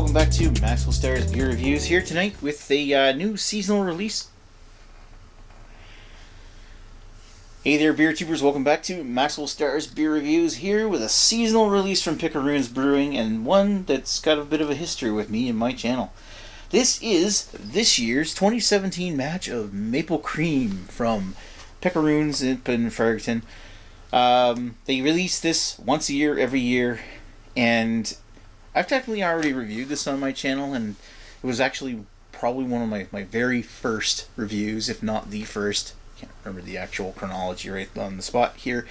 welcome back to Maxwell Starr's Beer Reviews here tonight with a new seasonal release. Hey there, beer tubers, welcome back to Maxwell Starr's Beer Reviews here with a seasonal release from Picaroons Brewing, and one that's got a bit of a history with me and my channel. This is this year's 2017 batch of Maple Cream from Picaroons in Fredericton. They release this once a year, every year, and I've technically already reviewed this on my channel, and it was actually probably one of my very first reviews, if not the first. Can't remember the actual chronology right on the spot here,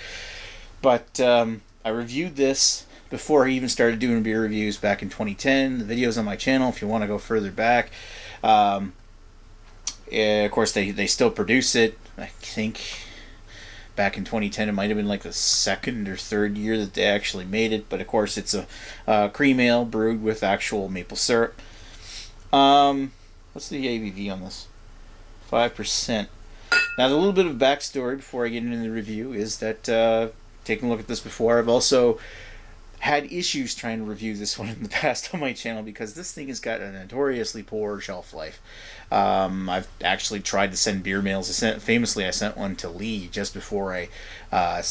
but I reviewed this before I even started doing beer reviews back in 2010. The video's on my channel if you want to go further back. Of course, they still produce it. I think back in 2010 it might have been like the second or third year that they actually made it, but of course it's a cream ale brewed with actual maple syrup. What's the ABV on this? 5%. Now, the little bit of backstory before I get into the review is that, taking a look at this before, I've also had issues trying to review this one in the past on my channel because this thing has got a notoriously poor shelf life. I've actually tried to send beer mails. Famously, I sent one to Lee just before Al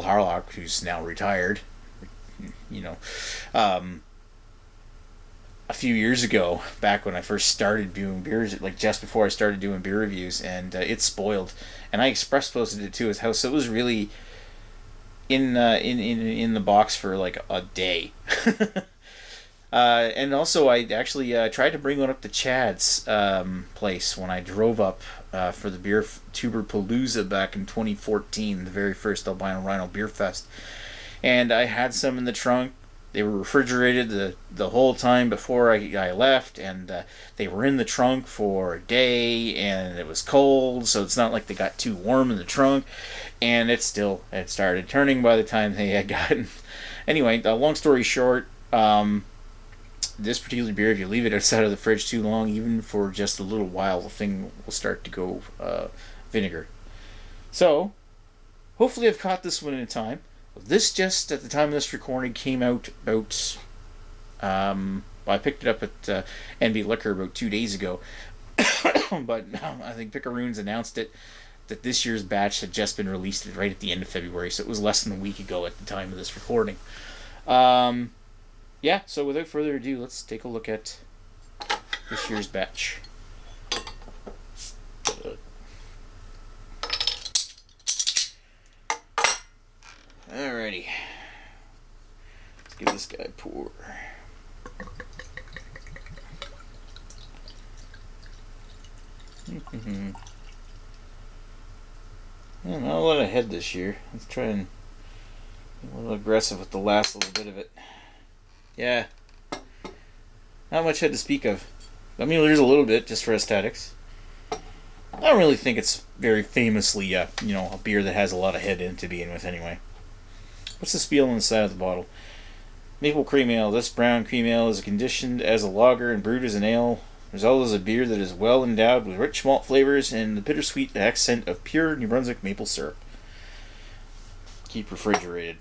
Harlock, who's now retired, a few years ago, back when I first started doing beers, like just before I started doing beer reviews, and it spoiled. And I express posted it to his house, so it was really in the box for like a day. And also, I actually tried to bring one up to Chad's place when I drove up for the Beer Tuber Palooza back in 2014, the very first Albino Rhino Beer Fest. And I had some in the trunk. They were refrigerated the whole time before I left, and they were in the trunk for a day, and it was cold, so it's not like they got too warm in the trunk, and it started turning by the time they had gotten. Anyway, long story short, this particular beer, if you leave it outside of the fridge too long, even for just a little while, the thing will start to go vinegar. So, hopefully I've caught this one in time. This just, at the time of this recording, came out about, I picked it up at NB Liquor about 2 days ago, but I think Picaroons announced that this year's batch had just been released right at the end of February, so it was less than a week ago at the time of this recording. Yeah, so without further ado, let's take a look at this year's batch. Alrighty, let's give this guy a pour. Not a lot of head this year. Let's try and be a little aggressive with the last little bit of it. Yeah, not much head to speak of. I mean, there's a little bit just for aesthetics. I don't really think it's very famously, a beer that has a lot of head in to begin with anyway. What's the spiel on the side of the bottle? Maple cream ale. This brown cream ale is conditioned as a lager and brewed as an ale. The result is a beer that is well endowed with rich malt flavors and the bittersweet accent of pure New Brunswick maple syrup. Keep refrigerated.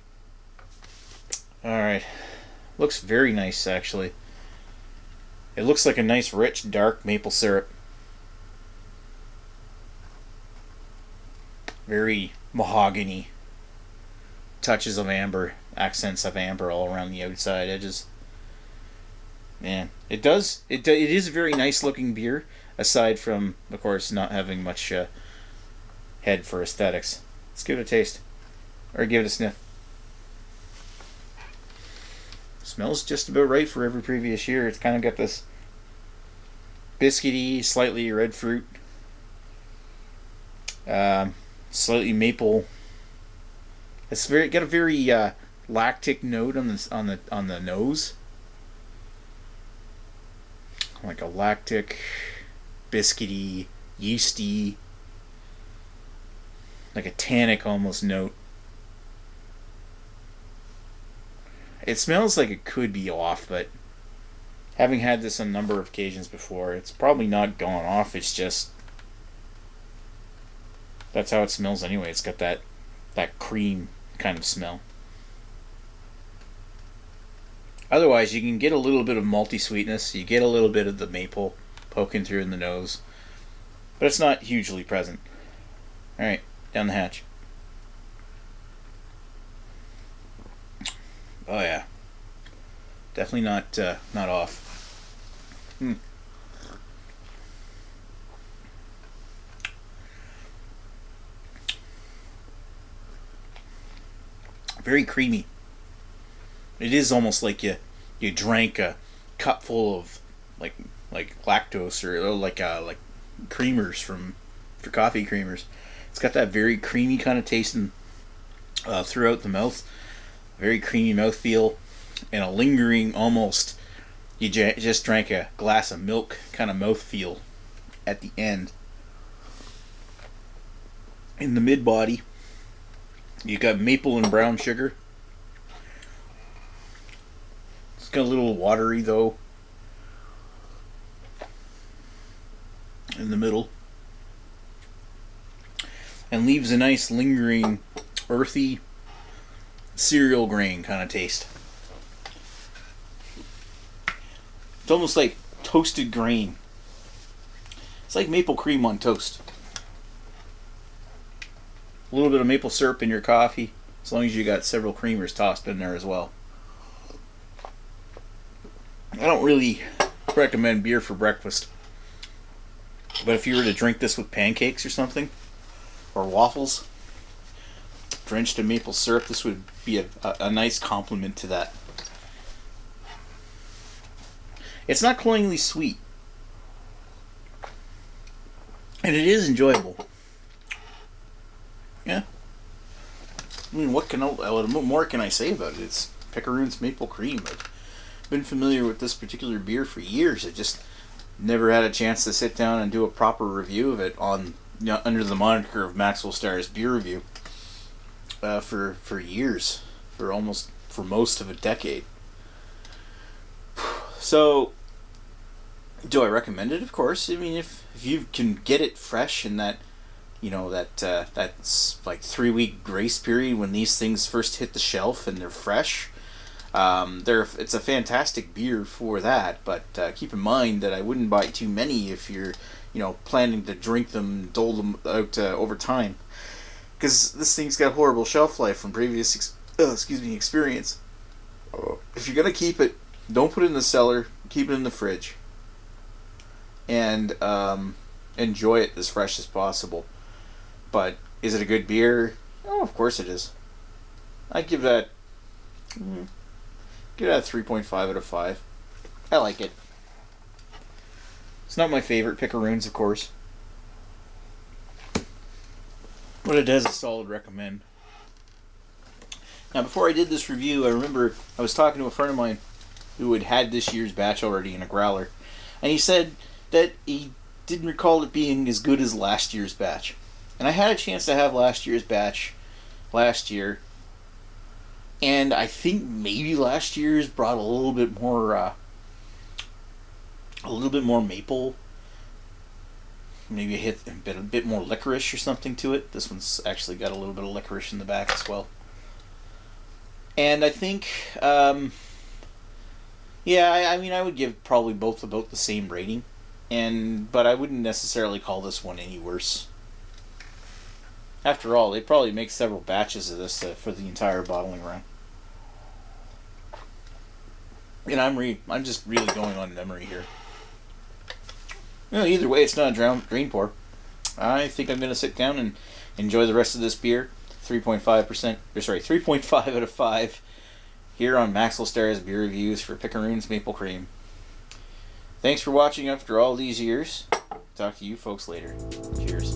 Alright. Looks very nice, actually. It looks like a nice, rich, dark maple syrup. Very mahogany. Touches of amber, accents of amber all around the outside edges. Man, it is a very nice looking beer, aside from, of course, not having much head for aesthetics. Let's give it a taste, or give it a sniff. Smells just about right for every previous year. It's kind of got this biscuity, slightly red fruit, slightly maple. It's got a very lactic note on the nose, like a lactic, biscuity, yeasty, like a tannic almost note. It smells like it could be off, but having had this on a number of occasions before, it's probably not gone off. It's just that's how it smells anyway. It's got that cream kind of smell. Otherwise, you can get a little bit of malty sweetness. You get a little bit of the maple poking through in the nose, but it's not hugely present. All right, down the hatch. Oh yeah, definitely not off. Very creamy. It is almost like you drank a cup full of like lactose or like creamers for coffee creamers. It's got that very creamy kind of taste throughout the mouth, very creamy mouthfeel, and a lingering almost you just drank a glass of milk kind of mouthfeel at the end. In the mid body, you got maple and brown sugar. It's got a little watery though in the middle, and leaves a nice lingering earthy cereal grain kind of taste. It's almost like toasted grain. It's like maple cream on toast. A little bit of maple syrup in your coffee, as long as you got several creamers tossed in there as well. I don't really recommend beer for breakfast, but if you were to drink this with pancakes or something, or waffles, drenched in maple syrup, this would be a nice complement to that. It's not cloyingly sweet, and it is enjoyable. Yeah. I mean, what more can I say about it? It's Picaroons Maple Cream. I've been familiar with this particular beer for years. I just never had a chance to sit down and do a proper review of it on under the moniker of Maxwell Starr's Beer Review for years, for most of a decade. So, do I recommend it? Of course. I mean, if you can get it fresh in that, that's like 3-week grace period when these things first hit the shelf and they're fresh. It's a fantastic beer for that, but keep in mind that I wouldn't buy too many if you're, planning to drink them, dole them out over time, because this thing's got horrible shelf life from previous experience. If you're gonna keep it, don't put it in the cellar. Keep it in the fridge, and enjoy it as fresh as possible. But is it a good beer? Oh, of course it is. I give that. Give that a 3.5 out of 5. I like it. It's not my favorite Picaroons, of course, but it has a solid recommend. Now, before I did this review, I remember I was talking to a friend of mine who had this year's batch already in a growler, and he said that he didn't recall it being as good as last year's batch. And I had a chance to have last year's batch last year, and I think maybe last year's brought a little bit more maple, maybe a bit more licorice or something to it. This one's actually got a little bit of licorice in the back as well. And I think, I mean, I would give probably both about the same rating, but I wouldn't necessarily call this one any worse. After all, they probably make several batches of this for the entire bottling run. And I'm just really going on memory here. Either way, it's not a drain pour. I think I'm going to sit down and enjoy the rest of this beer. 3.5 out of 5 here on Maxwell Starr's Beer Reviews for Picaroons Maple Cream. Thanks for watching after all these years. Talk to you folks later. Cheers.